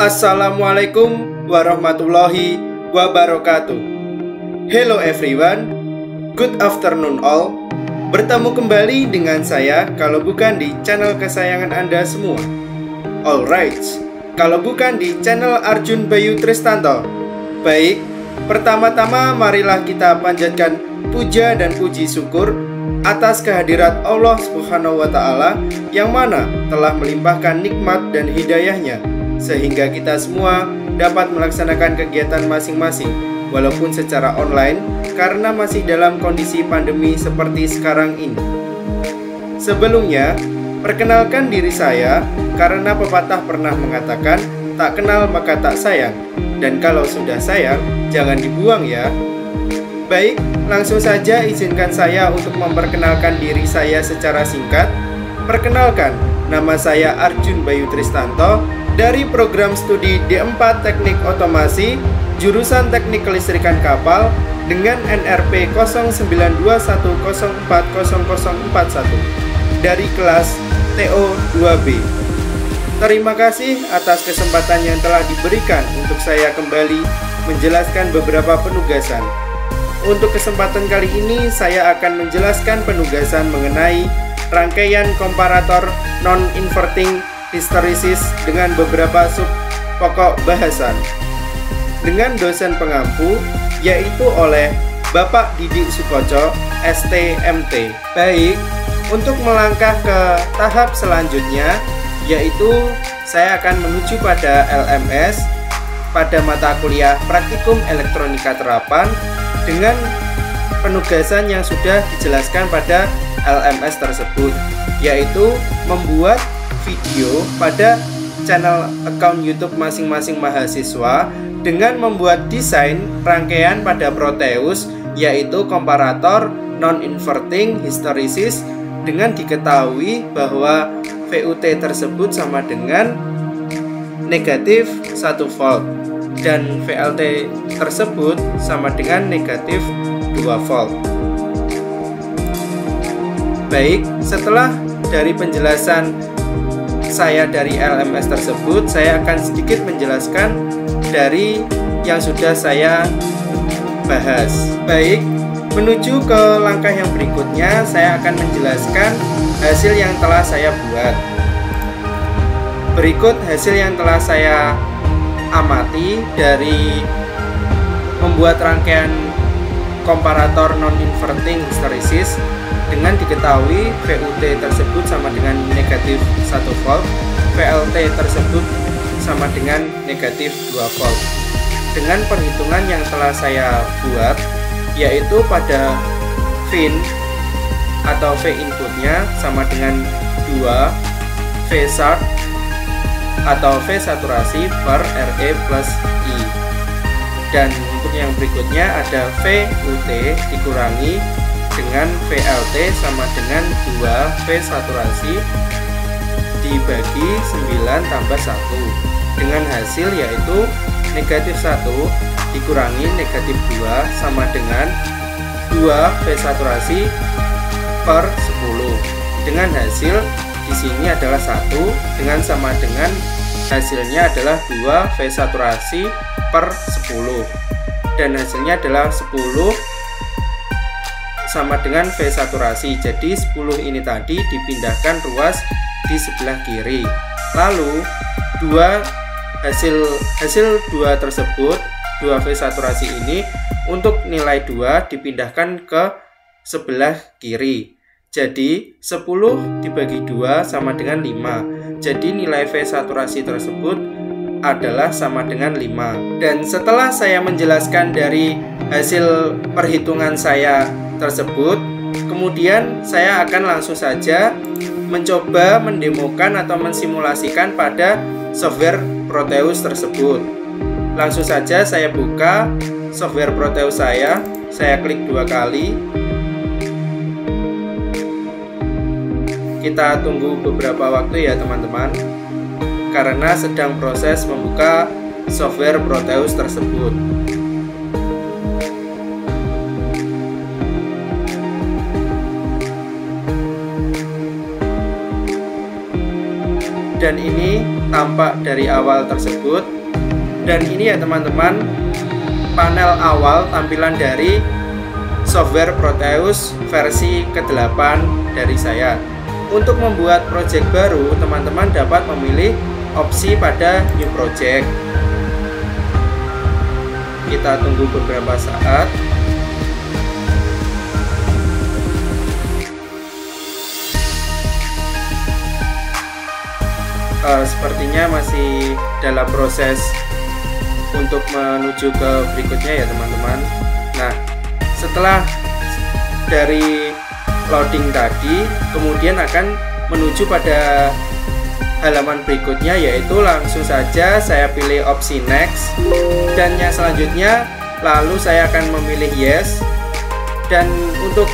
Assalamualaikum warahmatullahi wabarakatuh. Hello everyone, good afternoon all. Bertemu kembali dengan saya, kalau bukan di channel kesayangan Anda semua. Alright, kalau bukan di channel Arjun Bayu Tristanto. Baik, pertama-tama marilah kita panjatkan puja dan puji syukur atas kehadirat Allah Subhanahu wa Ta'ala yang mana telah melimpahkan nikmat dan hidayahnya sehingga kita semua dapat melaksanakan kegiatan masing-masing walaupun secara online karena masih dalam kondisi pandemi seperti sekarang ini. Sebelumnya, perkenalkan diri saya karena pepatah pernah mengatakan tak kenal maka tak sayang, dan kalau sudah sayang jangan dibuang ya. Baik, langsung saja izinkan saya untuk memperkenalkan diri saya secara singkat. Perkenalkan, nama saya Arjun Bayu Tristanto dari program studi D4 Teknik Otomasi, jurusan Teknik Kelistrikan Kapal dengan NRP 0921040041 dari kelas TO2B. Terima kasih atas kesempatan yang telah diberikan untuk saya kembali menjelaskan beberapa penugasan. Untuk kesempatan kali ini saya akan menjelaskan penugasan mengenai rangkaian komparator non-inverting hysteresis dengan beberapa sub pokok bahasan dengan dosen pengampu yaitu oleh Bapak Didik Sukoco STMT. Baik, untuk melangkah ke tahap selanjutnya yaitu saya akan menuju pada LMS pada mata kuliah Praktikum Elektronika Terapan dengan penugasan yang sudah dijelaskan pada LMS tersebut, yaitu membuat video pada channel account YouTube masing-masing mahasiswa dengan membuat desain rangkaian pada Proteus, yaitu komparator non-inverting hysteresis, dengan diketahui bahwa VUT tersebut sama dengan negatif 1 volt dan VLT tersebut sama dengan negatif 2 volt. Baik, setelah dari penjelasan saya dari LMS tersebut, saya akan sedikit menjelaskan dari yang sudah saya bahas. Baik, menuju ke langkah yang berikutnya, saya akan menjelaskan hasil yang telah saya buat. Berikut hasil yang telah saya amati dari membuat rangkaian komparator non-inverting hysteresis dengan diketahui VUT tersebut sama dengan negatif 1 volt, VLT tersebut sama dengan negatif 2 volt. Dengan perhitungan yang telah saya buat, yaitu pada VIN atau V inputnya sama dengan 2 V short atau V saturasi per RE plus I. Dan untuk yang berikutnya ada VUT dikurangi dengan VLT sama dengan 2 V saturasi dibagi 9 tambah 1 dengan hasil yaitu negatif 1 dikurangi negatif 2 sama dengan 2 V saturasi per 10 dengan hasil di sini adalah 1 dengan sama dengan hasilnya adalah 2 V saturasi per 10 dan hasilnya adalah 10 sama dengan V saturasi. Jadi 10 ini tadi dipindahkan ruas di sebelah kiri. Lalu hasil 2 tersebut, 2 V saturasi ini untuk nilai 2 dipindahkan ke sebelah kiri. Jadi 10 dibagi 2 sama dengan 5. Jadi nilai V saturasi tersebut adalah sama dengan 5. Dan setelah saya menjelaskan dari hasil perhitungan saya tersebut, kemudian saya akan langsung saja mencoba mendemokan atau mensimulasikan pada software Proteus tersebut. Langsung saja saya buka software Proteus saya klik 2 kali. Kita tunggu beberapa waktu ya teman-teman, karena sedang proses membuka software Proteus tersebut. Dan ini tampak dari awal tersebut Dan ini ya teman-teman, panel awal tampilan dari software Proteus versi ke-8 dari saya. Untuk membuat project baru, teman-teman dapat memilih opsi pada New Project. Kita tunggu beberapa saat. Sepertinya masih dalam proses untuk menuju ke berikutnya ya teman-teman. Nah, setelah dari loading tadi, kemudian akan menuju pada halaman berikutnya, yaitu langsung saja saya pilih opsi next, dan yang selanjutnya lalu saya akan memilih yes. Dan untuk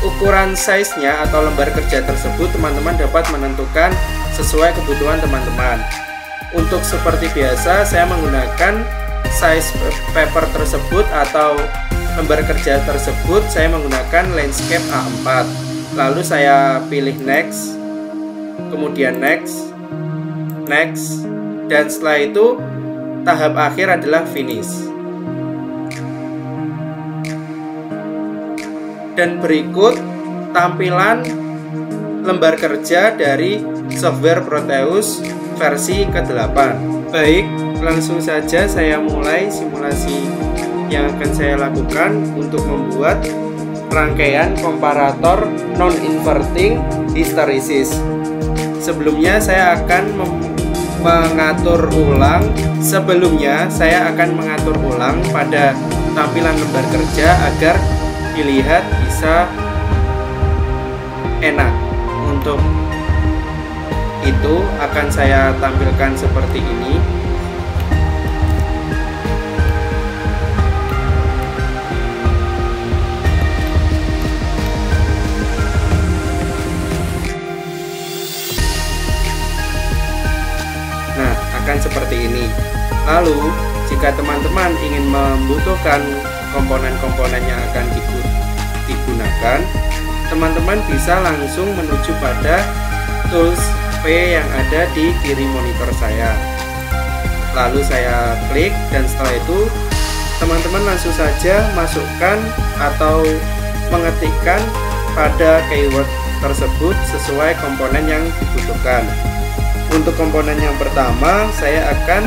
ukuran size-nya atau lembar kerja tersebut, teman-teman dapat menentukan sesuai kebutuhan teman-teman. Untuk seperti biasa, saya menggunakan size paper tersebut atau lembar kerja tersebut, saya menggunakan landscape A4. Lalu saya pilih next, kemudian next, next, dan setelah itu tahap akhir adalah finish. Dan berikut tampilan lembar kerja dari software Proteus versi ke-8. Baik, langsung saja saya mulai simulasi yang akan saya lakukan untuk membuat rangkaian komparator non-inverting hysteresis. Sebelumnya saya akan mengatur ulang pada tampilan lembar kerja agar dilihat bisa enak. Untuk itu akan saya tampilkan seperti ini. Nah, akan seperti ini. Lalu, jika teman-teman ingin membutuhkan komponen-komponen yang akan digunakan, teman-teman bisa langsung menuju pada tools P yang ada di kiri monitor saya. Lalu saya klik, dan setelah itu teman-teman langsung saja masukkan atau mengetikkan pada keyword tersebut sesuai komponen yang dibutuhkan. Untuk komponen yang pertama, saya akan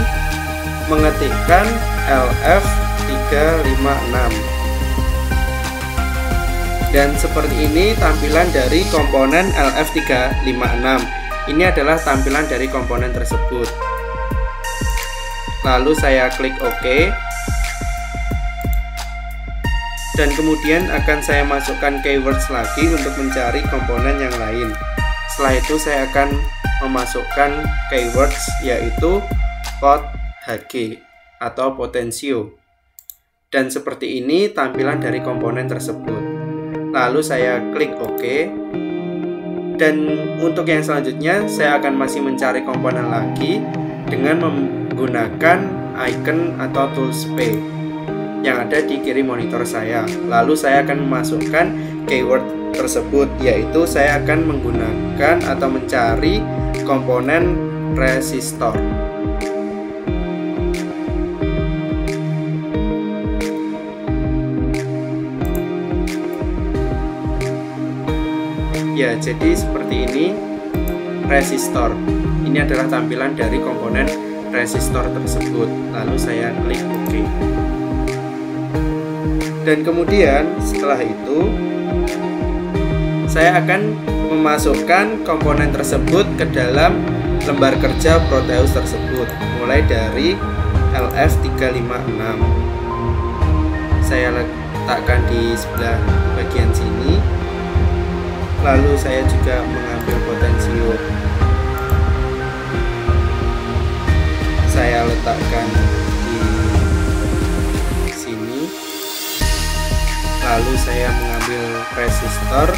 mengetikkan LF356. Dan seperti ini tampilan dari komponen LF356. Ini adalah tampilan dari komponen tersebut. Lalu saya klik OK. Dan kemudian akan saya masukkan keywords lagi untuk mencari komponen yang lain. Setelah itu saya akan memasukkan keywords yaitu pot HG atau potensio. Dan seperti ini tampilan dari komponen tersebut. Lalu saya klik OK. Dan untuk yang selanjutnya saya akan masih mencari komponen lagi dengan menggunakan icon atau tools P yang ada di kiri monitor saya. Lalu saya akan memasukkan keyword tersebut, yaitu saya akan menggunakan atau mencari komponen resistor. Ya, jadi seperti ini resistor. Ini adalah tampilan dari komponen resistor tersebut. Lalu saya klik OK. Dan kemudian setelah itu saya akan memasukkan komponen tersebut ke dalam lembar kerja Proteus tersebut, mulai dari LF356. Saya letakkan di sebelah bagian sini. Lalu saya juga mengambil potensio, saya letakkan di sini. Lalu saya mengambil resistor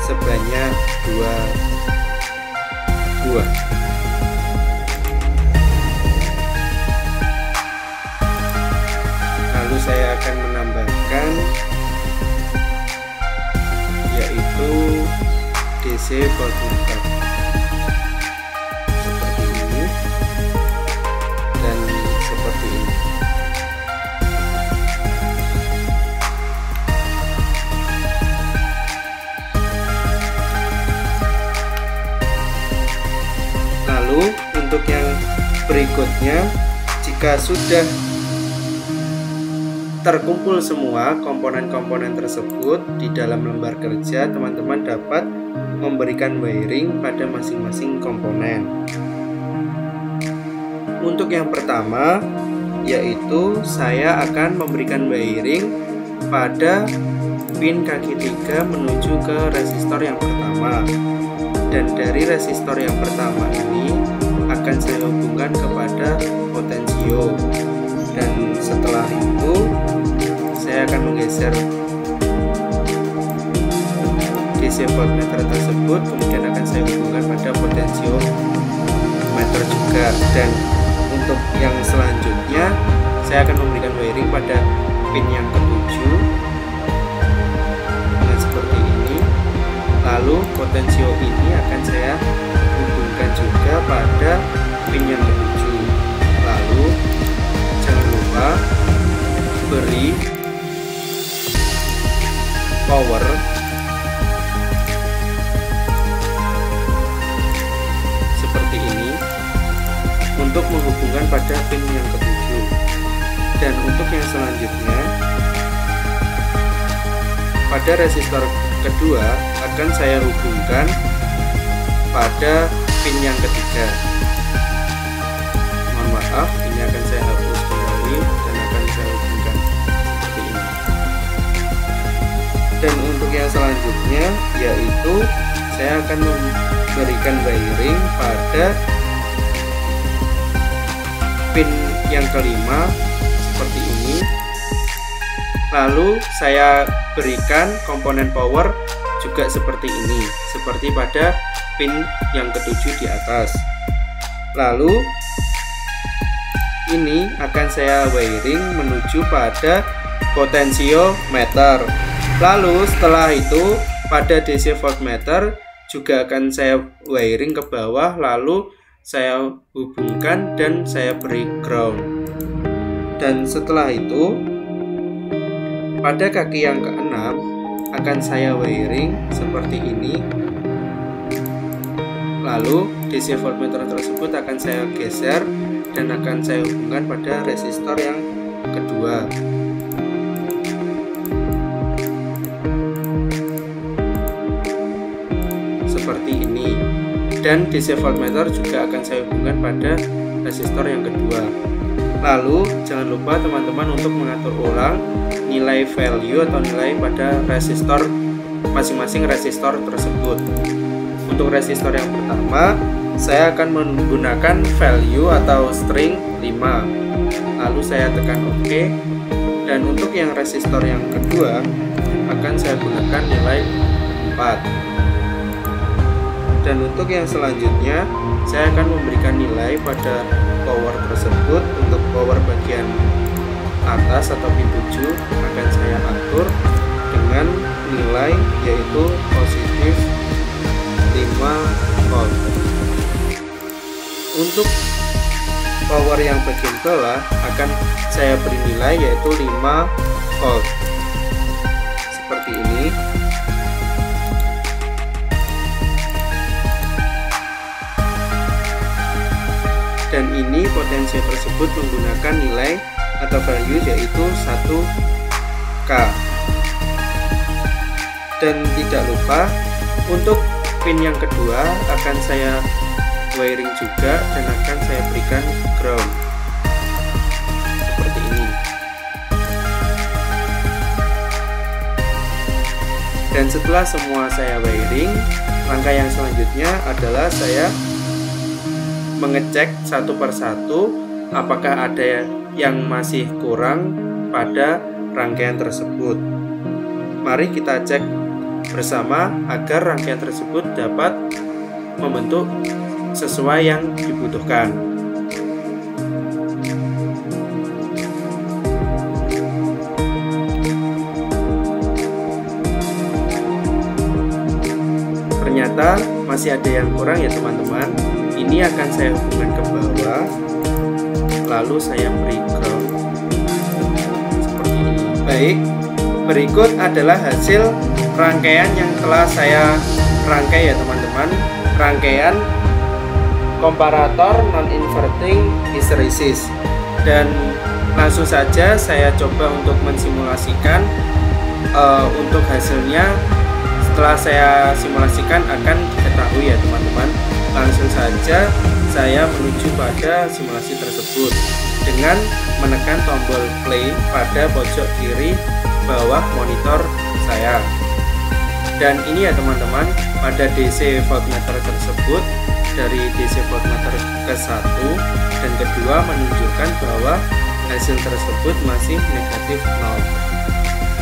sebanyak 2 buah. Lalu saya akan menambahkan yaitu DC voltmeter seperti ini. Berikutnya, jika sudah terkumpul semua komponen-komponen tersebut di dalam lembar kerja, teman-teman dapat memberikan wiring pada masing-masing komponen. Untuk yang pertama, yaitu saya akan memberikan wiring pada pin kaki 3 menuju ke resistor yang pertama. Dan dari resistor yang pertama ini akan saya hubungkan kepada potensio. Dan setelah itu saya akan menggeser DC voltmeter tersebut, kemudian akan saya hubungkan pada potensiometer juga. Dan untuk yang selanjutnya saya akan memberikan wiring pada pin yang ke-7 dengan seperti ini. Lalu potensio ini akan saya hubungkan juga pada pin yang ke-7. Lalu jangan lupa beri power seperti ini untuk menghubungkan pada pin yang ke-7. Dan untuk yang selanjutnya, pada resistor kedua akan saya hubungkan pada pin yang ketiga. Mohon maaf, ini akan saya hapus kembali dan akan saya hubungkan seperti ini. Dan untuk yang selanjutnya, yaitu saya akan memberikan wiring pada pin yang kelima seperti ini. Lalu saya berikan komponen power juga seperti ini, seperti pada pin yang ke-7 di atas. Lalu ini akan saya wiring menuju pada potensiometer. Lalu setelah itu pada DC voltmeter juga akan saya wiring ke bawah, lalu saya hubungkan dan saya beri ground. Dan setelah itu pada kaki yang ke-6 akan saya wiring seperti ini. Lalu DC voltmeter tersebut akan saya geser dan akan saya hubungkan pada resistor yang kedua. Seperti ini. Dan DC voltmeter juga akan saya hubungkan pada resistor yang kedua. Lalu jangan lupa teman-teman untuk mengatur ulang nilai value atau nilai pada resistor masing-masing resistor tersebut. Untuk resistor yang pertama, saya akan menggunakan value atau string 5. Lalu saya tekan OK. Dan untuk yang resistor yang kedua akan saya gunakan nilai 4. Dan untuk yang selanjutnya saya akan memberikan nilai pada power tersebut. Untuk power bagian atas atau pin 7 akan saya atur dengan nilai yaitu positif 5 volt. Untuk power yang bagian bawah akan saya beri nilai yaitu 5 volt seperti ini. Dan ini potensi tersebut menggunakan nilai atau value yaitu 1K. Dan tidak lupa untuk pin yang kedua akan saya wiring juga dan akan saya berikan ground seperti ini. Dan setelah semua saya wiring, langkah yang selanjutnya adalah saya mengecek satu persatu apakah ada yang masih kurang pada rangkaian tersebut. Mari kita cek bersama agar rangkaian tersebut dapat membentuk sesuai yang dibutuhkan. Ternyata masih ada yang kurang ya teman-teman. Ini akan saya hubungkan ke bawah, lalu saya beri ground seperti ini. Baik, berikut adalah hasil rangkaian yang telah saya rangkai ya teman-teman. Rangkaian komparator non-inverting hysteresis. Dan langsung saja saya coba untuk mensimulasikan. Untuk hasilnya setelah saya simulasikan akan diketahui ya teman-teman. Langsung saja saya menuju pada simulasi tersebut dengan menekan tombol play pada pojok kiri bawah monitor saya. Dan ini ya teman-teman, pada DC voltmeter tersebut dari DC voltmeter ke-1 dan ke-2 menunjukkan bahwa hasil tersebut masih negatif 0.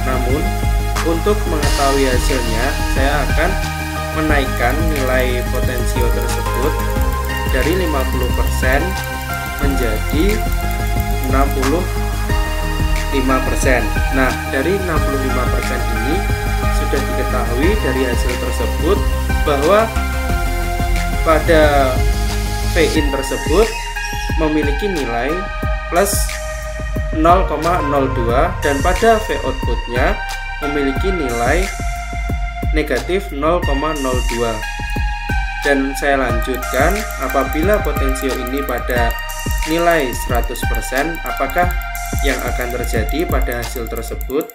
Namun untuk mengetahui hasilnya, saya akan menaikkan nilai potensio tersebut dari 50% menjadi 65%. Nah, dari 65% ini sudah diketahui dari hasil tersebut bahwa pada Vin tersebut memiliki nilai plus 0,02 dan pada V outputnya memiliki nilai negatif 0,02. Dan saya lanjutkan, apabila potensio ini pada nilai 100%, apakah yang akan terjadi pada hasil tersebut?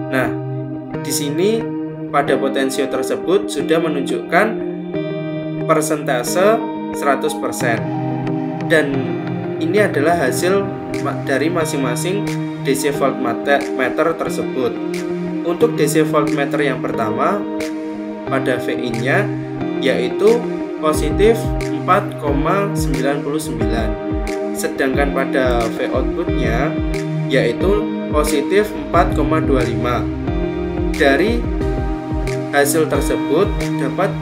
Nah, di sini pada potensio tersebut sudah menunjukkan persentase 100%. Dan ini adalah hasil dari masing-masing DC voltmeter tersebut. Untuk DC voltmeter yang pertama pada VIN-nya yaitu positif 4,99, sedangkan pada V outputnya yaitu positif 4,25. Dari hasil tersebut dapat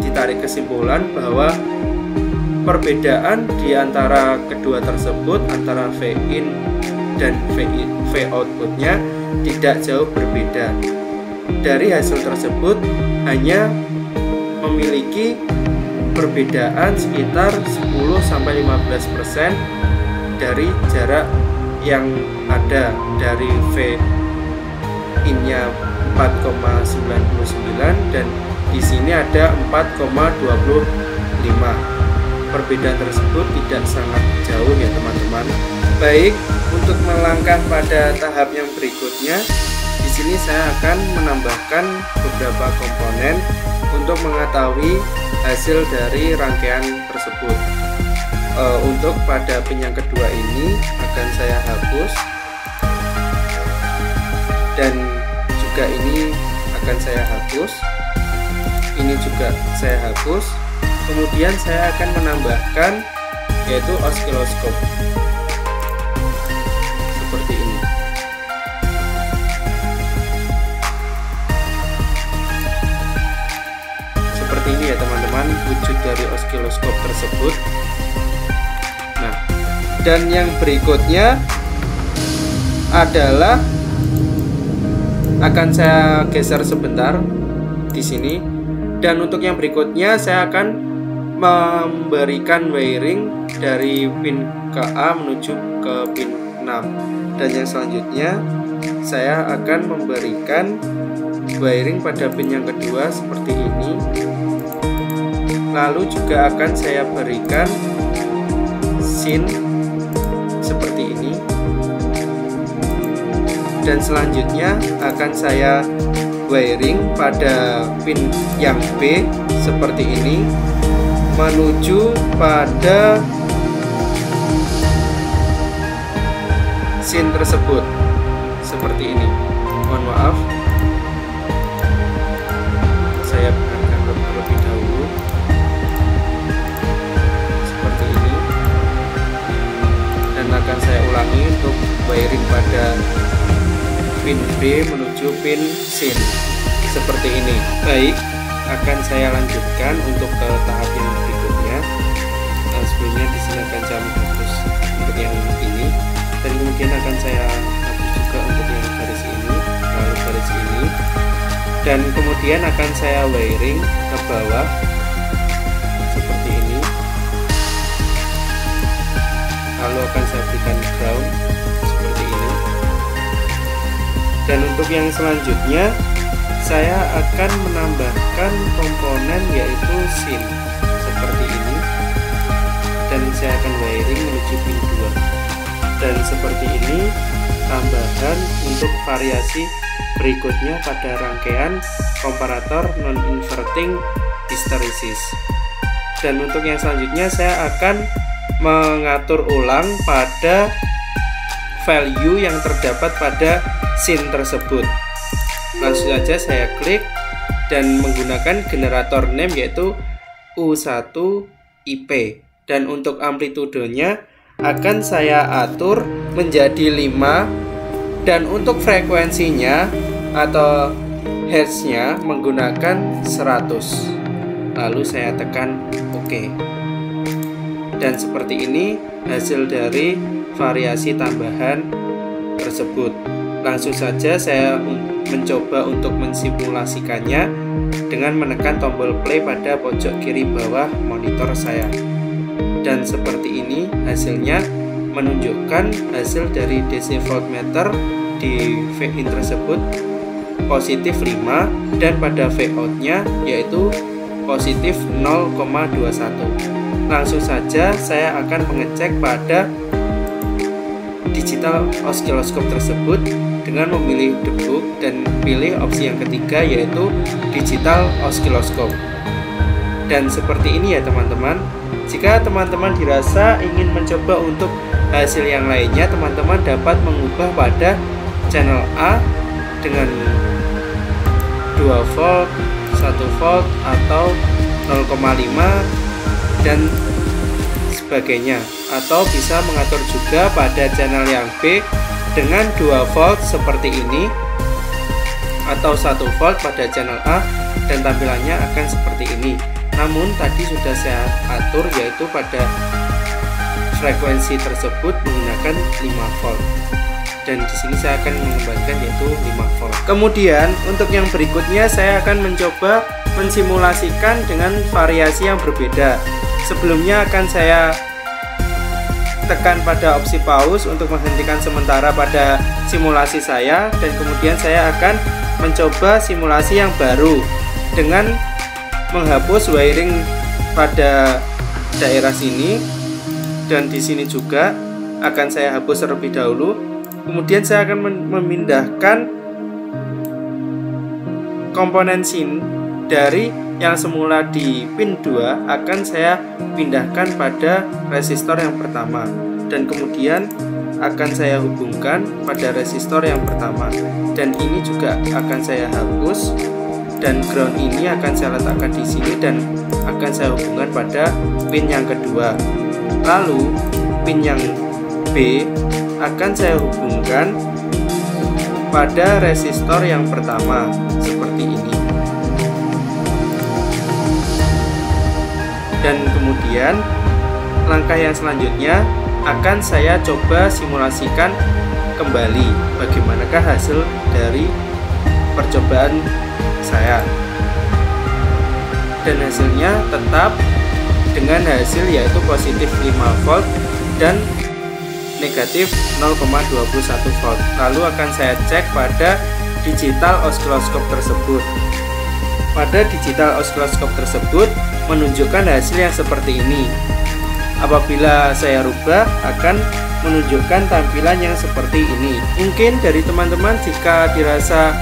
ditarik kesimpulan bahwa perbedaan di antara kedua tersebut, antara VIN dan V outputnya tidak jauh berbeda. Dari hasil tersebut hanya memiliki perbedaan sekitar 10-15% dari jarak yang ada dari VIN-nya 4,99 dan di sini ada 4,25. Perbedaan tersebut tidak sangat jauh ya teman-teman. Baik, untuk melangkah pada tahap yang berikutnya, di sini saya akan menambahkan beberapa komponen untuk mengetahui hasil dari rangkaian tersebut. Untuk pada pin yang kedua ini akan saya hapus, dan juga ini akan saya hapus. Ini juga saya hapus. Kemudian saya akan menambahkan yaitu osiloskop seperti ini. Seperti ini ya teman-teman wujud dari osiloskop tersebut. Nah, dan yang berikutnya adalah akan saya geser sebentar di sini. Dan untuk yang berikutnya saya akan memberikan wiring dari pin KA menuju ke pin 6. Dan yang selanjutnya saya akan memberikan wiring pada pin yang kedua seperti ini. Lalu juga akan saya berikan sin seperti ini. Dan selanjutnya akan saya wiring pada pin yang B seperti ini menuju pada sin tersebut seperti ini. Mohon maaf, saya berangkat terlebih dahulu seperti ini, dan akan saya ulangi untuk wiring pada pin B menuju pin sin seperti ini. Baik, akan saya lanjutkan untuk ke tahap yang berikutnya. Nah, sebelumnya di sini akan saya hapus untuk yang ini, dan kemudian akan saya hapus juga untuk yang garis ini, lalu garis ini, dan kemudian akan saya wiring ke bawah seperti ini. Lalu akan saya berikan ground seperti ini. Dan untuk yang selanjutnya saya akan menambahkan komponen yaitu SIN seperti ini, dan saya akan wiring menuju pin 2. Dan seperti ini tambahan untuk variasi berikutnya pada rangkaian komparator non-inverting hysteresis. Dan untuk yang selanjutnya saya akan mengatur ulang pada value yang terdapat pada SIN tersebut. Langsung saja saya klik dan menggunakan generator name yaitu U1IP, dan untuk amplitudenya akan saya atur menjadi 5, dan untuk frekuensinya atau hertznya menggunakan 100. Lalu saya tekan OK. Dan seperti ini hasil dari variasi tambahan tersebut. Langsung saja saya mencoba untuk mensimulasikannya dengan menekan tombol play pada pojok kiri bawah monitor saya. Dan seperti ini hasilnya menunjukkan hasil dari DC voltmeter di V-in tersebut positif 5, dan pada V-out nya yaitu positif 0,21. Langsung saja saya akan mengecek pada digital oscilloscope tersebut dengan memilih debug dan pilih opsi yang ketiga yaitu digital oscilloscope. Dan seperti ini ya teman-teman. Jika teman-teman dirasa ingin mencoba untuk hasil yang lainnya, teman-teman dapat mengubah pada channel A dengan 2 volt, 1 volt atau 0,5 dan sebagainya, atau bisa mengatur juga pada channel yang B dengan 2 volt seperti ini atau 1 volt pada channel A, dan tampilannya akan seperti ini. Namun tadi sudah saya atur yaitu pada frekuensi tersebut menggunakan 5 volt. Dan di sini saya akan mengembalikan yaitu 5 volt. Kemudian untuk yang berikutnya saya akan mencoba mensimulasikan dengan variasi yang berbeda. Sebelumnya akan saya tekan pada opsi pause untuk menghentikan sementara pada simulasi saya, dan kemudian saya akan mencoba simulasi yang baru dengan menghapus wiring pada daerah sini, dan di sini juga akan saya hapus terlebih dahulu. Kemudian saya akan memindahkan komponen SIN dari yang semula di pin 2 akan saya pindahkan pada resistor yang pertama, dan kemudian akan saya hubungkan pada resistor yang pertama, dan ini juga akan saya hapus, dan ground ini akan saya letakkan di sini dan akan saya hubungkan pada pin yang kedua. Lalu pin yang B akan saya hubungkan pada resistor yang pertama seperti ini. Dan kemudian langkah yang selanjutnya akan saya coba simulasikan kembali bagaimanakah hasil dari percobaan saya, dan hasilnya tetap dengan hasil yaitu positif 5 volt dan negatif 0,21 volt. Lalu akan saya cek pada digital oscilloscope tersebut. Pada digital oscilloscope tersebut menunjukkan hasil yang seperti ini. Apabila saya rubah akan menunjukkan tampilan yang seperti ini. Mungkin dari teman-teman jika dirasa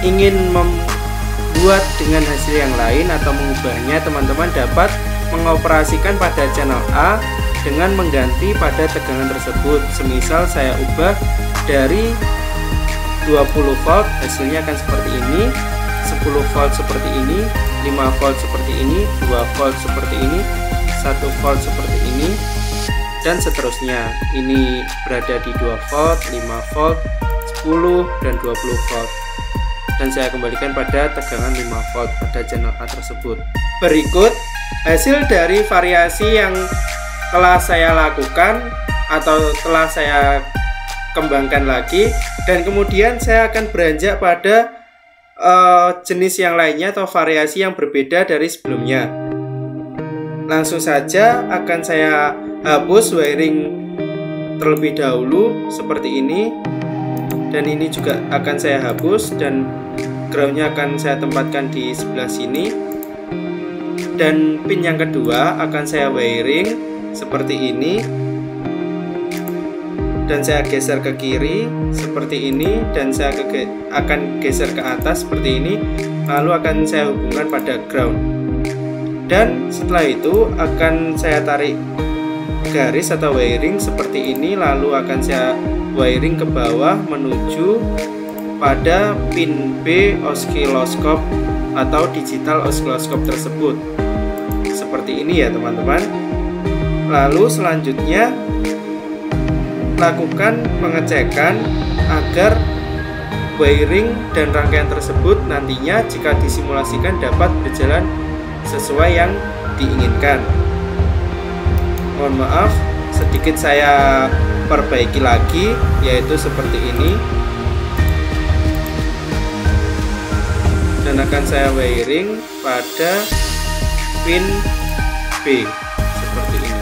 ingin membuat dengan hasil yang lain atau mengubahnya, teman-teman dapat mengoperasikan pada channel A dengan mengganti pada tegangan tersebut. Semisal saya ubah dari 20 volt, hasilnya akan seperti ini, 10 volt seperti ini, 5 volt seperti ini, 2 volt seperti ini, 1 volt seperti ini, dan seterusnya. Ini berada di 2 volt, 5 volt, 10, dan 20 volt. Dan saya kembalikan pada tegangan 5 volt pada channel A tersebut. Berikut hasil dari variasi yang telah saya lakukan atau telah saya kembangkan lagi, dan kemudian saya akan beranjak pada jenis yang lainnya atau variasi yang berbeda dari sebelumnya. Langsung saja akan saya hapus wiring terlebih dahulu seperti ini, dan ini juga akan saya hapus, dan groundnya akan saya tempatkan di sebelah sini, dan pin yang kedua akan saya wiring seperti ini, dan saya geser ke kiri seperti ini, dan saya akan geser ke atas seperti ini, lalu akan saya hubungkan pada ground. Dan setelah itu akan saya tarik garis atau wiring seperti ini, lalu akan saya wiring ke bawah menuju pada pin B osiloskop atau digital osiloskop tersebut. Seperti ini ya teman-teman. Lalu selanjutnya lakukan pengecekan agar wiring dan rangkaian tersebut nantinya jika disimulasikan dapat berjalan sesuai yang diinginkan. Mohon maaf, sedikit saya perbaiki lagi, yaitu seperti ini, dan akan saya wiring pada pin B seperti ini.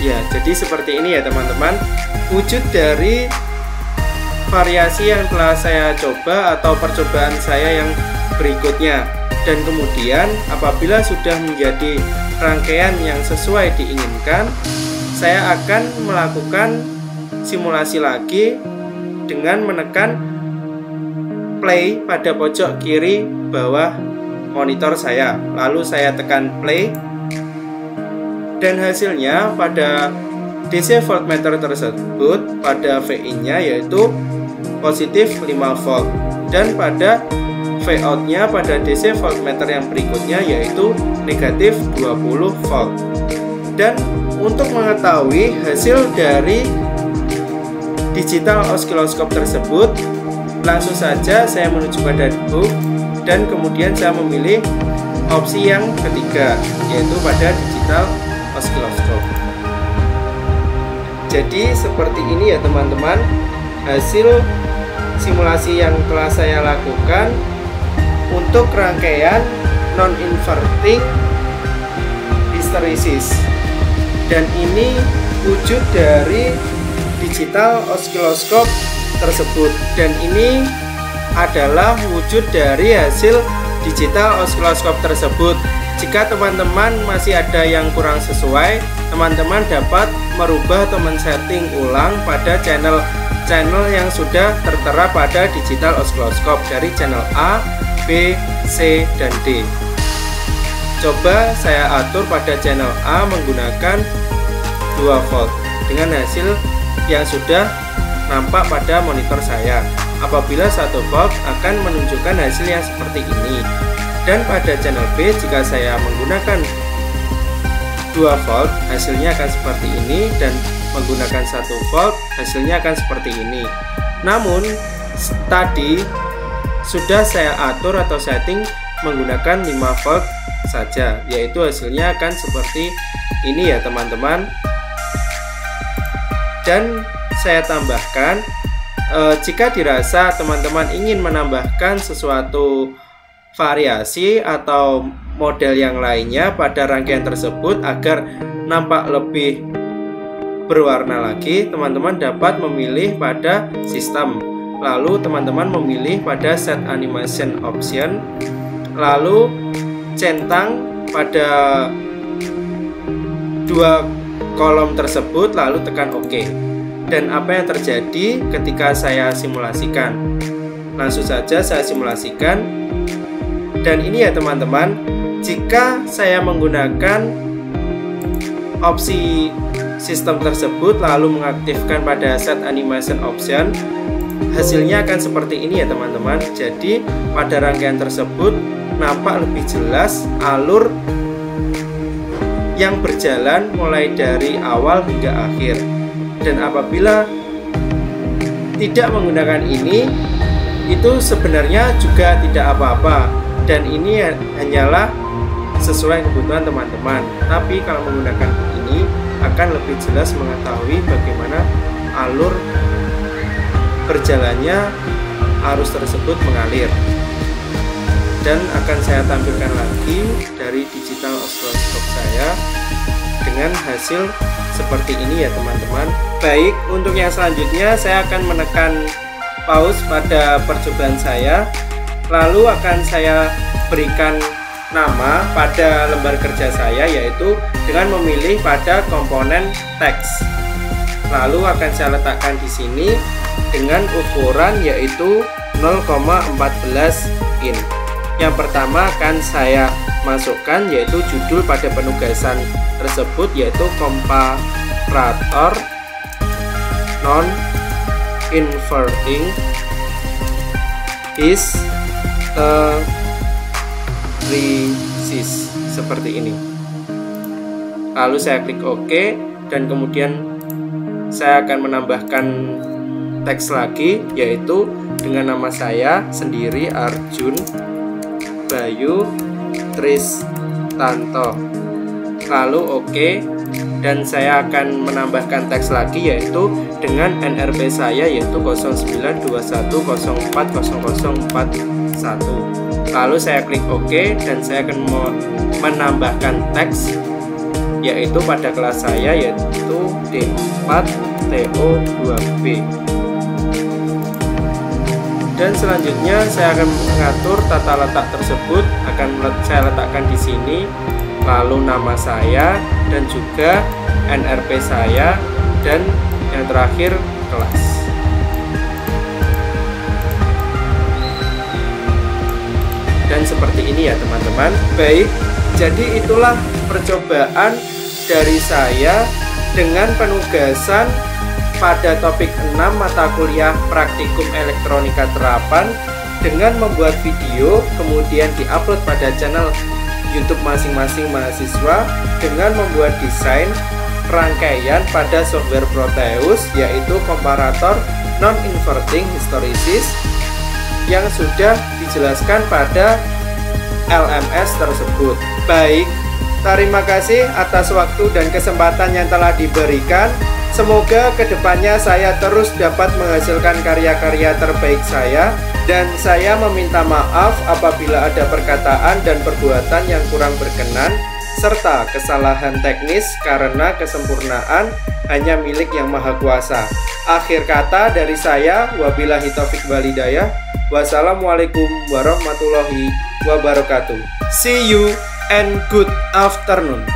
Ya, jadi seperti ini ya teman-teman, wujud dari variasi yang telah saya coba atau percobaan saya yang berikutnya. Dan kemudian apabila sudah menjadi rangkaian yang sesuai diinginkan, saya akan melakukan simulasi lagi dengan menekan play pada pojok kiri bawah monitor saya. Lalu saya tekan play, dan hasilnya pada DC voltmeter tersebut pada VIN-nya yaitu positif 5 volt, dan pada Vout-nya pada DC voltmeter yang berikutnya yaitu negatif 20 volt. Dan untuk mengetahui hasil dari digital osiloskop tersebut, langsung saja saya menuju pada debug, dan kemudian saya memilih opsi yang ketiga yaitu pada digital osiloskop. Jadi seperti ini ya teman-teman, hasil simulasi yang telah saya lakukan untuk rangkaian non-inverting hysteresis. Dan ini wujud dari digital osiloskop tersebut, dan ini adalah wujud dari hasil digital osiloskop tersebut. Jika teman-teman masih ada yang kurang sesuai, teman-teman dapat merubah atau men-setting ulang pada channel yang sudah tertera pada digital osiloskop dari channel A, B, C, dan D. Coba saya atur pada channel A menggunakan 2 volt dengan hasil yang sudah nampak pada monitor saya. Apabila 1 volt akan menunjukkan hasil yang seperti ini. Dan pada channel B jika saya menggunakan 2 volt hasilnya akan seperti ini, dan menggunakan 1 volt hasilnya akan seperti ini. Namun tadi sudah saya atur atau setting menggunakan 5 volt saja, yaitu hasilnya akan seperti ini ya teman-teman. Dan saya tambahkan, jika dirasa teman-teman ingin menambahkan sesuatu variasi atau model yang lainnya pada rangkaian tersebut agar nampak lebih berwarna lagi, teman-teman dapat memilih pada sistem, lalu teman-teman memilih pada set animation option, lalu centang pada 2 kolom tersebut, lalu tekan OK. Dan apa yang terjadi ketika saya simulasikan? Langsung saja saya simulasikan. Dan ini ya teman-teman, jika saya menggunakan opsi sistem tersebut lalu mengaktifkan pada set animation option, hasilnya akan seperti ini ya teman-teman. Jadi pada rangkaian tersebut nampak lebih jelas alur yang berjalan mulai dari awal hingga akhir. Dan apabila tidak menggunakan ini, itu sebenarnya juga tidak apa-apa. Dan ini hanyalah sesuai kebutuhan teman-teman. Tapi kalau menggunakan book ini akan lebih jelas mengetahui bagaimana alur berjalannya arus tersebut mengalir. Dan akan saya tampilkan lagi dari digital oscilloscope saya dengan hasil seperti ini ya teman-teman. Baik, untuk yang selanjutnya saya akan menekan pause pada percobaan saya, lalu akan saya berikan nama pada lembar kerja saya, yaitu dengan memilih pada komponen teks. Lalu akan saya letakkan di sini dengan ukuran yaitu 0,14 in. Yang pertama akan saya masukkan yaitu judul pada penugasan tersebut, yaitu komparator non-inverting hysteresis, seperti ini. Lalu saya klik OK dan kemudian saya akan menambahkan teks lagi, yaitu dengan nama saya sendiri, Arjun Bayu Tristanto. Lalu OK, dan saya akan menambahkan teks lagi yaitu dengan NRP saya yaitu 0921040041. Lalu saya klik OK dan saya akan menambahkan teks yaitu pada kelas saya yaitu D4 TO2B. Dan selanjutnya saya akan mengatur tata letak tersebut, akan saya letakkan di sini, lalu nama saya dan juga NRP saya, dan yang terakhir kelas. Dan seperti ini ya teman-teman. Baik, jadi itulah percobaan dari saya dengan penugasan pada topik 6 mata kuliah praktikum elektronika terapan dengan membuat video kemudian diupload pada channel YouTube masing-masing mahasiswa dengan membuat desain rangkaian pada software Proteus yaitu komparator non-inverting hysteresis yang sudah dijelaskan pada LMS tersebut. Baik, terima kasih atas waktu dan kesempatan yang telah diberikan. Semoga kedepannya saya terus dapat menghasilkan karya-karya terbaik saya, dan saya meminta maaf apabila ada perkataan dan perbuatan yang kurang berkenan serta kesalahan teknis karena kesempurnaan hanya milik Yang Maha Kuasa. Akhir kata dari saya, wabillahi taufik walhidayah. Wassalamualaikum warahmatullahi wabarakatuh. See you and good afternoon.